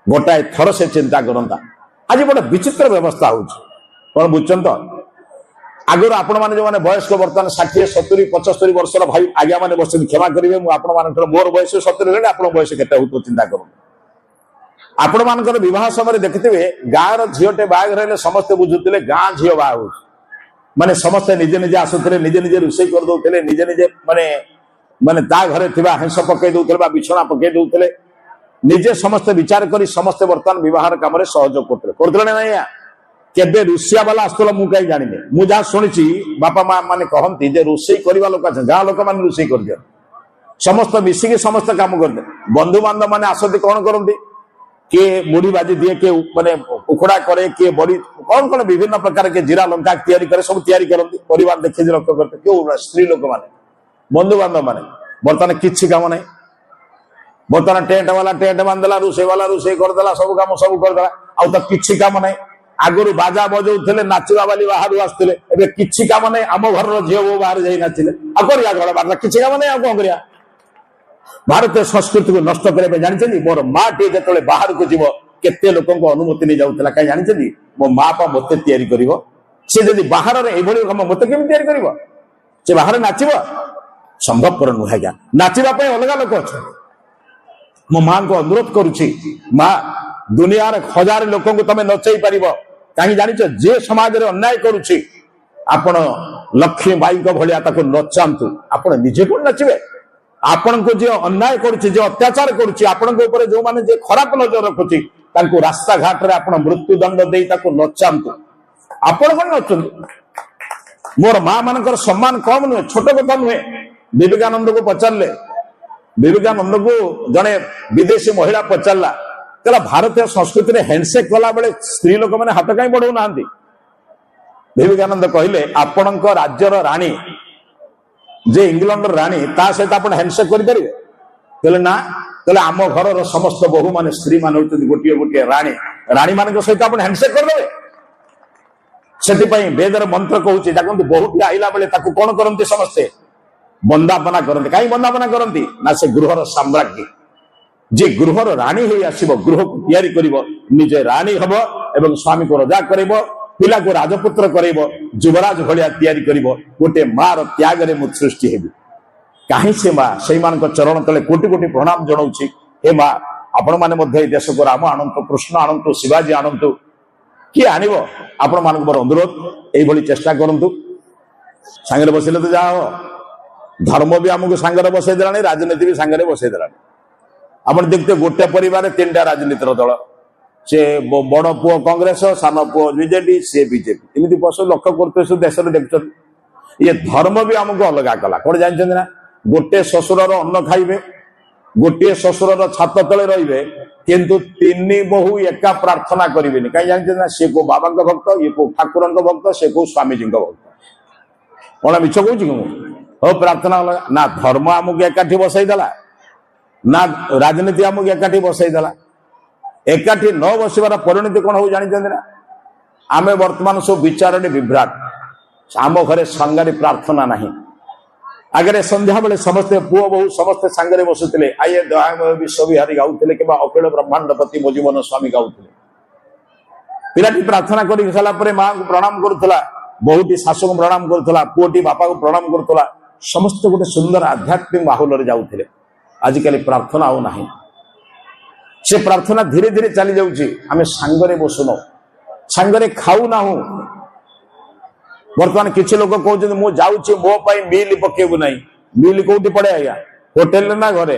गोटाए थर से चिंता करता आज गोटे विचित्र व्यवस्था होन बुझुन तो आगुरी आपण मैंने जो मैंने वयस्क बर्तमान 60-70-75 वर्ष भाई आज्ञा मैंने बस क्षमा करेंगे मोर बयस 70 आप बयस के चिंता करूँ आपण मान बह समय देखिथे गाँव झीटे बाहर समस्ते बुझुते गाँ झील बाहा माने समस्ते निजे निजे आसुले निजे निजे रोषे करदे निजे निजे माने माने ता घरे थिबा हंस पकई दउथले बिछना पकई दउथले निजे समस्ते विचार करी समस्ते वर्तमान विवाह काम सहयोग करते ना केबे रुषिया वाला आसला मु कहीं जानी मु जहाँ शुणी बापा माँ मैंने कहती जे रोषे करवा लोक गाँ लोक मैंने रोषे कर दिया समस्त मिसिकी समस्त काम करते बंधु बांधव मैंने आसती कौन करती किए मुड़ी बाजी दिए किए माने उखड़ा करे किए बड़ी कौन कौन विभिन्न प्रकार के जीरा लंका तैयारी करे सब तैयारी करती परिवार देखिए लक्ष्य करते क्यों स्त्री लोक मैंने बंधु बांधव मैंने बर्तमान किसी काम नहीं बर्तमान टेंट वाला टेंट बांधला रोषे वाला रोषे करदेला सब काम सब करदेला आउ तो किसी काम नहीं आगुरी बाजा बजाऊे नाचवा वाली बाहर आसते किसी काम नहीं आम घर झील बो बाहर जा नाचिले आर किसी काम नहीं कौन कर भारतीय संस्कृति को नष्ट करने जानते मोर माँ टे जो बाहर को जीव केते लोक अनुमति नहीं जाऊला कहीं जानते मो माँ पा मत या बाहर काम मत के सी बाहर नाच संभवपर नुहे क्या नाचापी अलग लोक अच्छा मो माँ को अनुरोध करुच्ची माँ दुनिया हजार लोक तुम नचई पार कहीं जान जे समाज रे अन्याय करुच्ची आपण लक्ष्मी बाई भाया नचातु आपण निजे कौन नाचे आपण को जे अन्याय करुच्ची जे अत्याचार करुच्ची आपण जो माने जे खराब नजर रखुच्ची रास्ता घाट रे आपण मृत्युदंड दे नचातु आपण कौन नचुं मोर माँ मान सम्मान कम नुहे छोट कथा नुहे विवेकानंद को पचारे विवेकानंद को जड़े विदेशी महिला पचारा कहला भारतीय संस्कृति में हैंडसेक कला बेले स्त्री लोक मैंने हाथ कहीं बढ़ाऊ ना विवेकानंद कहले आपण राज्यर राणी जे इंग्लैंड राणी ता सहित आप हैंडसेक करेंगे कहले ना कहले आम घर समस्त बहु मान स्त्री मान गोटे गोटे राणी राणी मान सहित आप हैंडसेक करदे से वेदर मंत्र कहूँ बहुत आईला बेले कौन करती समस्ते वंदापना करते कहीं वंदापना करती ना से गृहर साम्राज्ञी जे गृहर राणी हो आसब गृह को तैयारी कर निजे राणी हम एवं स्वामी को रजा कर पिला को राजपुत्र कर युवराज भाया तैयारी कर गोटे मार त्याग मु सृष्टि हेबी कहीं से माँ से चरण तले कोटि कोटि प्रणाम जनाऊँ हे माँ आपण मैंने देश को राम आणतु कृष्ण आणतु शिवाजी आणतु किए आनब आपण मान मोर अनुरोध यही चेष्टा करूँ सांगे बसले तो जाओ धर्म भी आमको सांगे बसई देला राजनीति भी सांगे बसई देला आप देखते गोटे परिवार 3टा राजनीतिर दल से बड़ पुओ कांग्रेस सान पुओ बीजेडी सी बीजेपी एमती बस लक्ष्य करते देश में देखते ये धर्म भी आमको अलग कला कौन जानते ना गोटे शशुर अन्न खाइबे गोटे शशुर छात तले रे किंतु 3 बहु एका प्रार्थना करें कहीं जानते ना सी को बाबा भक्त ये को ठाकुर भक्त से को स्वामीजी भक्त कौन मिछ कहूँ प्रार्थना अलग ना धर्म आमको एकाठी बसईदेला ना राजनीति आमको एकाठी बसईदेला एकाठी न बसवार परिणति कौन हो जानी ना आम वर्तमान सब विचार विभ्राट आम घरे संगारी प्रार्थना नहीं आगे संध्या बेले समस्ते पुओ बहु समस्ते सांगे बसुले आये दयामय विश्वविहारी गाउले कि अखिल ब्रह्मांडपति मो जीवन स्वामी गाउले पिलाटी प्रार्थना कर सारापर माँ को प्रणाम करुला बहुटी शाशु को प्रणाम करुला पुओटी बापा को प्रणाम करुला समस्त गोटे सुंदर आध्यात्मिक माहौल जाऊे आजिकल प्रार्थना आउ नहीं से प्रार्थना धीरे धीरे चली जाऊँगी आम सांगरे बसुन सांगरे खाऊ ना बर्तमान किसी लोग कहते मु जाऊँगी मो मिल पकेबू ना मिल कौटी पड़े आज्ञा होटेल ना घरे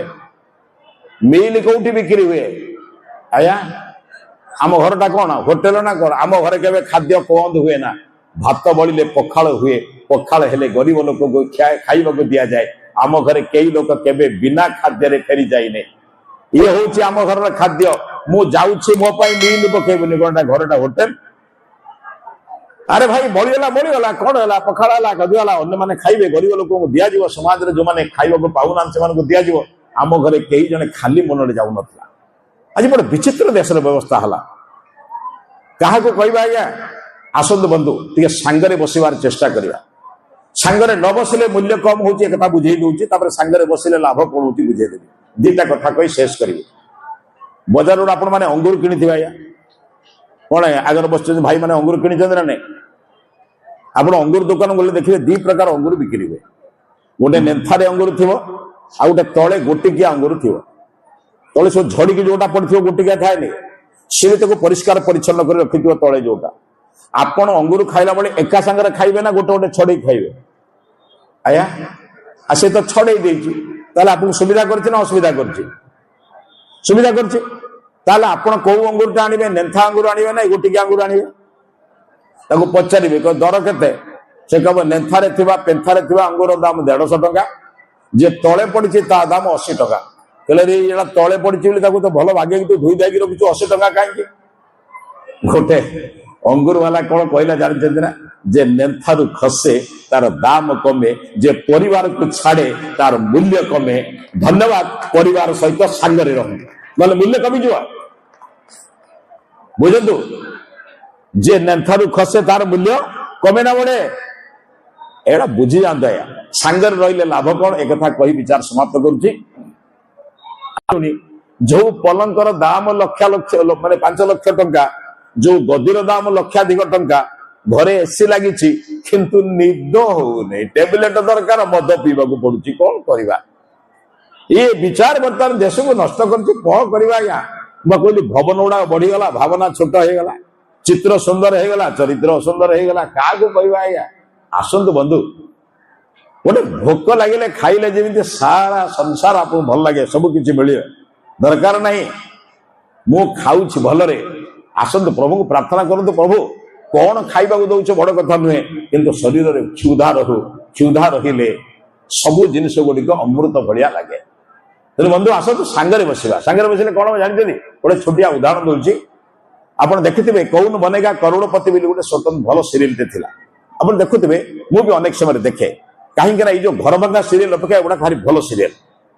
मिल कौटी बिक्री हुए आज्ञा आम घरटा कौन होटेल ना कौन आम घरे के खाद्य बंद हुए ना भात बड़े पखाल हुए पखाल हेले गरीब लोक को खाइबा दि जाए आम घरे कई लोग केबे बिना खाद्य फेरी जाइने ये हूँ आम घर खाद्य मु जाऊँगी मो मिल पकेबूनी कौन घरटा होटेल अरे भाई बढ़ीगला कौन है पखाड़ा गदुला अन्य मैंने खाइबे गरीब लोक को दिज्व समाज में जो मैंने खाइबा पाऊना से दिज्व आम घरे कई जने खाली मन जाऊ ना आज बड़े विचित्र देश व्यवस्था है क्या कहवा आज्ञा आसतु बंधु टे सांगरे बसवार चेष्टा करवा सांगरे न बसले मूल्य कम होता बुझे दूसरी सांगरे बसले लाभ कौन हो बुझेदेवी 2टा कथा कही शेष करी बजार आपण मैंने अंगूर किणी आज्ञा कौन आगे बस भाई मैंने अंगूर किणी ना नहीं आप अंगूर दुकान गले देखिए दी प्रकार अंगूर बिक्री हुए गोटे नेथारे अंगूर थी आ गोटे तले गोटिकिया अंगूर थी तले सब झड़िकी जोटा पड़ो गोटिकिया थाए नहीं सी परिष्कार परिच्छन कर रखि तले जोटा आपण अंगूर खाइला बेले एका सांगे खाइबे ना गोटे गोटे छड़े खाइबे आया से तो छड़े देला आपको सुविधा करछि ना असुविधा करछि सुविधा करछि ताले आपण को अंगूरटा आनिबे नेंथा अंगूर आनिबे ना गोटिकिया अंगूर आनिबे ताको पचारिबे को दर केते से कहबो नेंथारे थिबा पेंथारे थिबा अंगूर दाम 150 टका जे तळे पड़िछि ता दाम 80 टका कहले रे एला तळे पड़िछि बोली ताको तो भलो भागे कि तू धुई दागी रखिछु 80 टका काहे गोटे अंगूर वाला कौन कहला जानते ना जे नेंथारु खसे तार दाम कमे जे परिवार को छाड़े तार मूल्य कमे धन्यवाद परिवार सहित सांगरे रह ना मूल्य कमी जो बुझु जे नेंथारु खसे तार मूल्य कमे ना बड़े एड़ा बुझी जाता है सांगरे रहिले लाभ कौन एक कथा कही विचार समाप्त करुछि जो पलंकर दाम लक्ष लक्ष माने 5 लाख टंका जो गदिर दाम लक्षाधिक टंका घरे एसी लगी किंतु निद होने टेबलेट दरकार मद पीवा पड़ुची कौन करवा ये विचार बर्तमान देश को नष्ट करवा कहली भवन गुड़ा बढ़ीगला भावना छोट होगा चित्र सुंदर होगा चरित्र सुंदर होगा क्या कहवा आज्ञा आसतु बंधु गोटे भोक लगे खाइले जमी सारा संसार आपको भल लगे सब किसी मिले दरकार नहीं मु खाऊँ भलरे आसतु प्रभु को प्रार्थना करतु प्रभु कौन खाइबा दौच बड़ कथा नुहे किंतु शरीर में क्षुधा रहिले सबु जिनस गुड़िक अमृत भलिया लगे तेणु बंधु आसतु सांगरे बसले कौन जानते गोटे छोटिया उदाहरण दूसरी आप देखुवे कौन बनेगा करोड़पति बोली गोटे स्वतंत्र भल सीरियल था आप देखुवे मु भी अनेक समय देखे कहीं जो घर भंगा सीरियल अपेक्षा एगुड़ा भारी भल सीरियल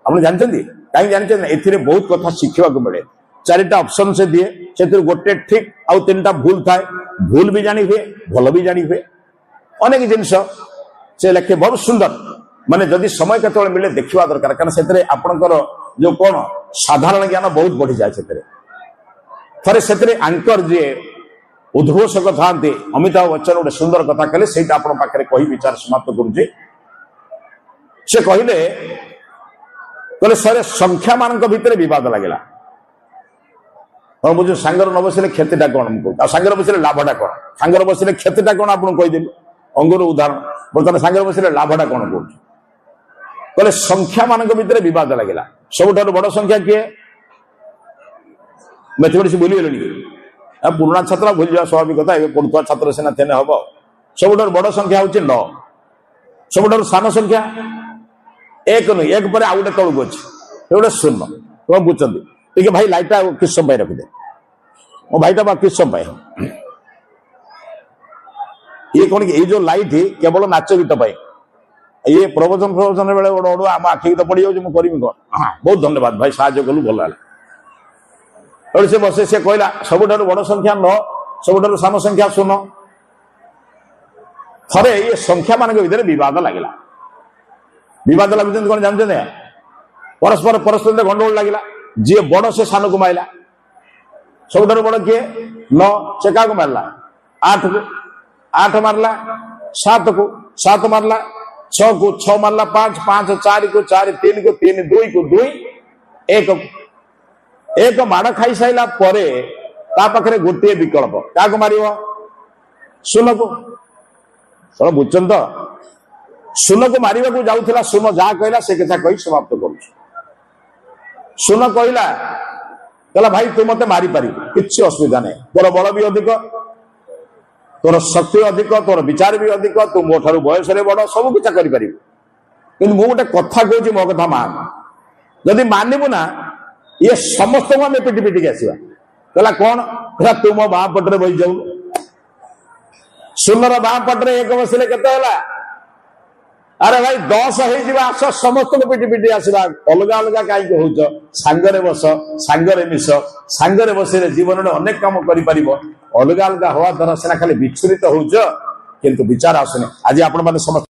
आप जानते कहीं जानते ए बहुत कथा शिखा मिले 4टा ऑप्शन से दिए से गोटे ठीक आउ 3टा भूल थाए भूल भी जानी हुए भल भी जानी हुए अनेक जिनस से लेखे बहुत सुंदर माने जदि समय केतବେଳେ मिले देखा दरकार कारण से आपणकर जो कौन साधारण ज्ञान बहुत बढ़ी जाए थे से आंकर जी उद्घोषक था अमिताभ बच्चन गोटे सुंदर कथा कहले से पाखे विचार समाप्त करुचे से कहले सर संख्या मान भितर विवाद लगेगा हाँ मुझे सांगर न बसले क्षतिटा कौन सांगर बसले लाभटा कौन सांगर बसले क्षतिटा कौन आपको कहीदेली अंगूर उदाहरण बर्तमान सांगर बसले लाभटा कौन कौन कहले संख्या मान भितर विवाद लगेगा सबुठ बड़ संख्या किए मैथमेटिक्स भूलीगले पुराणा छात्र भूल जावा स्वाभाविकता पढ़ुआ छात्र सीना थे हम सबुठ बड़ संख्या हूँ 9 सबुठ सान संख्या 1 नुह 1 पर आउ गोटे तौक अच्छे गोटे 0 तुम बुझे ठीक भाई लाइटा किस समय रखिदे मो भाईटा किस समय ये कौन कि जो लाइट केवल नाच गीत ये प्रवचन बेले गोड़ आम आखि तो पड़ जाऊँ मुझे कौन बहुत धन्यवाद भाई साहय कलु भल है से बसे से कहला सबुठ बड़ संख्या 9 सबुठ सान संख्या 0 थे ये संख्या मान भर विवाद लगुच कौन जानते परस्पर परस्पर गंडगोल लगला जी बड़ से सान को मारला सबुठ बड़ किए 9 से क्या मारला 8 को 8 मारला 7 को 7 मारला 6 को 6 मारला 5 5 4 को 4 3 को 3 2 को 2 1 एक माड़ खाई सारा पाखे गोटे विकल्प क्या मार 0 को थोड़ा बुझन तो 0 को मारे को जाऊला 0 जहाँ कहला से कथा कही समाप्त कर 0 कहला भाई तू मत मारी पार कि असुविधा नहीं तोर बल भी अधिक तोर शक्ति अधिक तोर विचार भी अधिक तू मो ठार बयस बड़ सब किसा कर गोटे कथा कहूँ मो कथा मान जदि मानबू ना ये समस्त को आम पिटी पिटिक आसवा कहला कौन कहला तू मो बाँ पटे बही जाऊ 0 बाँ पटे 1 बसले केते अरे भाई 10 आस समस्त को पिटी पिटी आसवा अलग अलग कहीं हो सांगरे बस सांगरे मिस सांगरे बसले जीवन में अनेक काम कर अलग अलग हवा द्वारा सीना खाली विचलित हो किंतु विचार आसुनी आज आपण समस्त